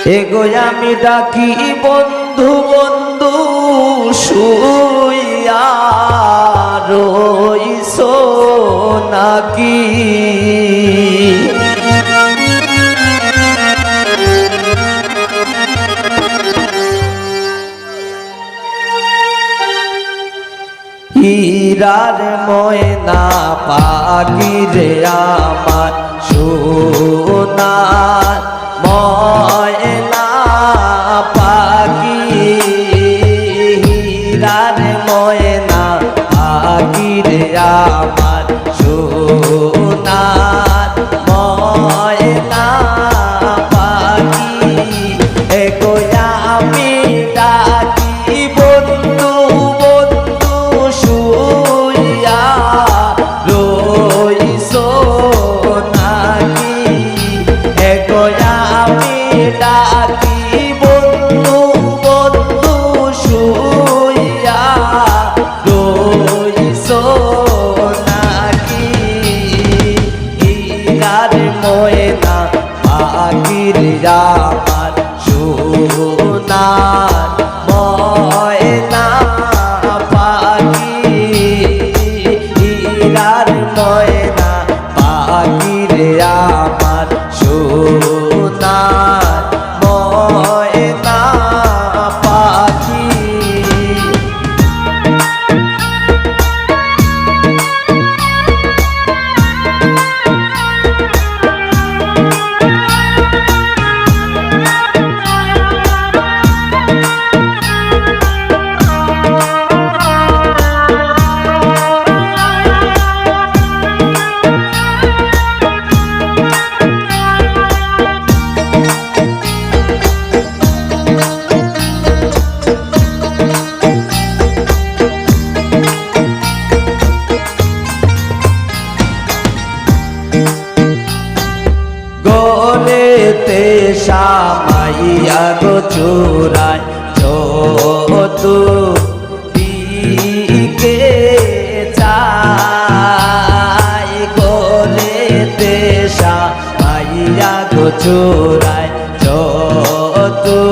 এগো আমি ডাকি বন্ধু বন্ধু শুইয়া রইছো নাকি হীরার ময়না পাখি রে আমার সোনার ময়না পাখি হীরার ময়না পাখি রে আমার সোনার ময়না পাখি এগো আমি ডাকি বন্ধু বন্ধু শুইয়া রইছো নাকি এগো আমি ডাকি বন্ধু বন্ধু শুইয়া রইছো নাকি হীরার ময়না পাখির আমার সোনার ময়না পাখি হীরার ময়না পাখির আমার সোনার ময়না পাখি গোলেতে শামাইয়া গো চোরাই চতুর্দিকে চাই গোলেতে শামাইয়া গো চোরাই চতুর্দিকে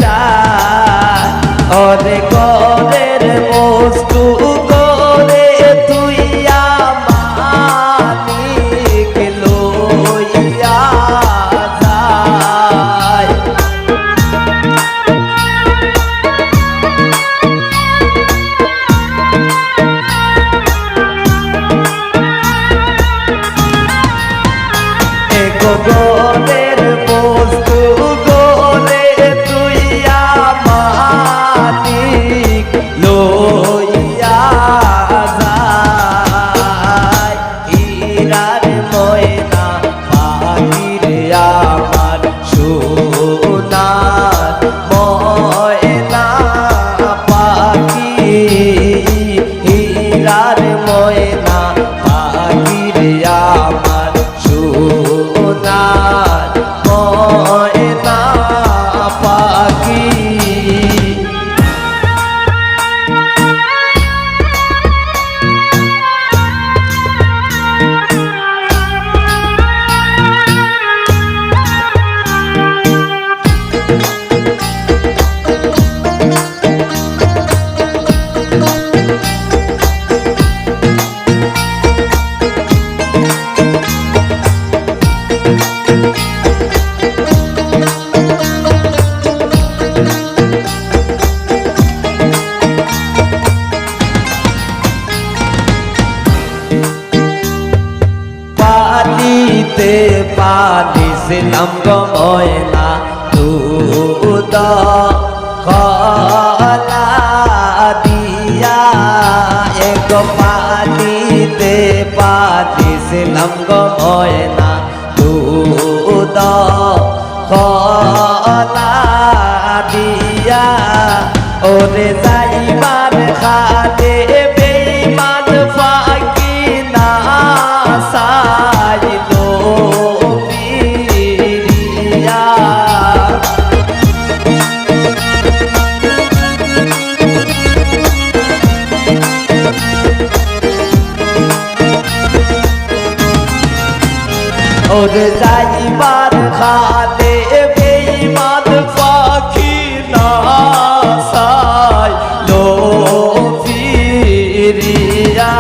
চাই ওরে গরের বস্তু করে তুই গোলের বস্তু গোলে তুই মালিক লইয়া যায় হীরার ময়না পাখির আমার সোনার ময়না পাখি হীরার ময়না পাখির আমার সোনার ময়না পাখি পানিতে পানিছিলাম গো ময়না দুধ কলা দিয়া এগো পানিতে পানিছিলাম গো ময়না দুধ কলা দিয়া ওরে যাইবার খাতে বেঈমান ফাঁকি না সাইলো পিরিয়া ওর যাইবার খালে বেঈমান পাখি না সাই লো ফিরিয়া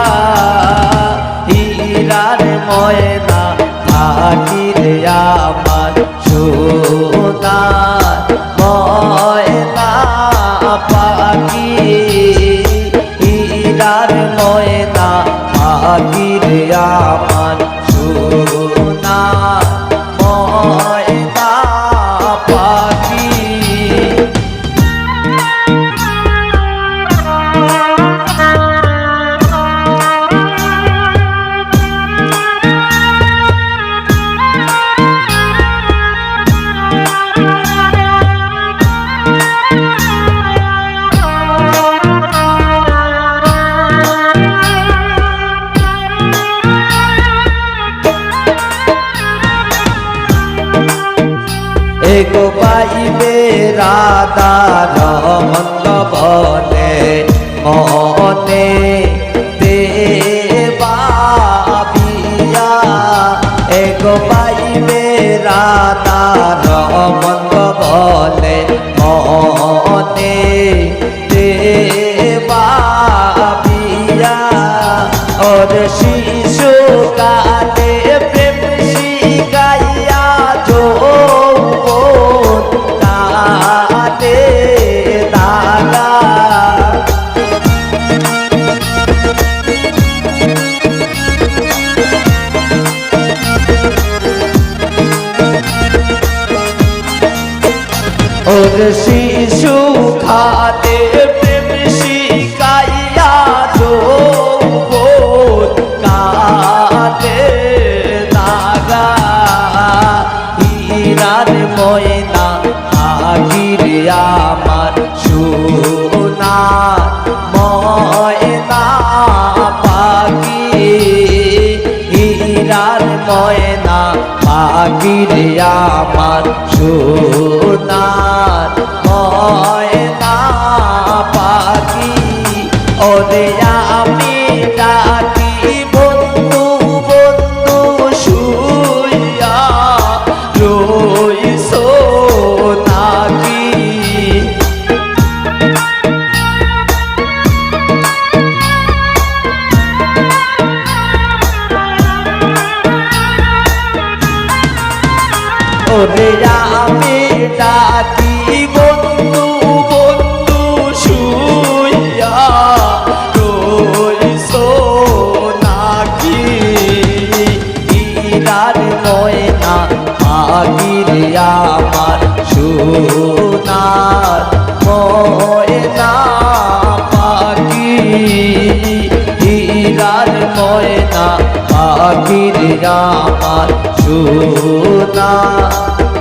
হীরার ময়না পাখি রে আমার সোনার ময়না পাখি হীরার ময়না পাখি রে আমার সোনার ময়না পাখি। এগো পাইবে রাধার মন্দ বলে মনে দেবাবিয়া এগো পাইবে রাধার মন্দ বলে মনে দেবাবিয়া ওর শিশু কালে প্রেম শিখাইয়া ওর শিশু খাতে প্রেম শিখাইয়া যৌবন কাটে নাগা হীরার ময়না পাখিরে আমার সোনার ময়না পাখি হীরার ময়না পাখিরে আমার সোনার ময়না পাখি। ওরে আমি ডাকি বন্ধু বন্ধু শুইয়া রইছো নাকি ওরে আমি ডাকি বন্ধু বন্ধু শুইয়া রইছো নাকি হীরার ময়না পাখিরে আমার সোনার ময়না পাখি হীরার ময়না পাখিরে আমার সোনার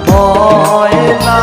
ময়না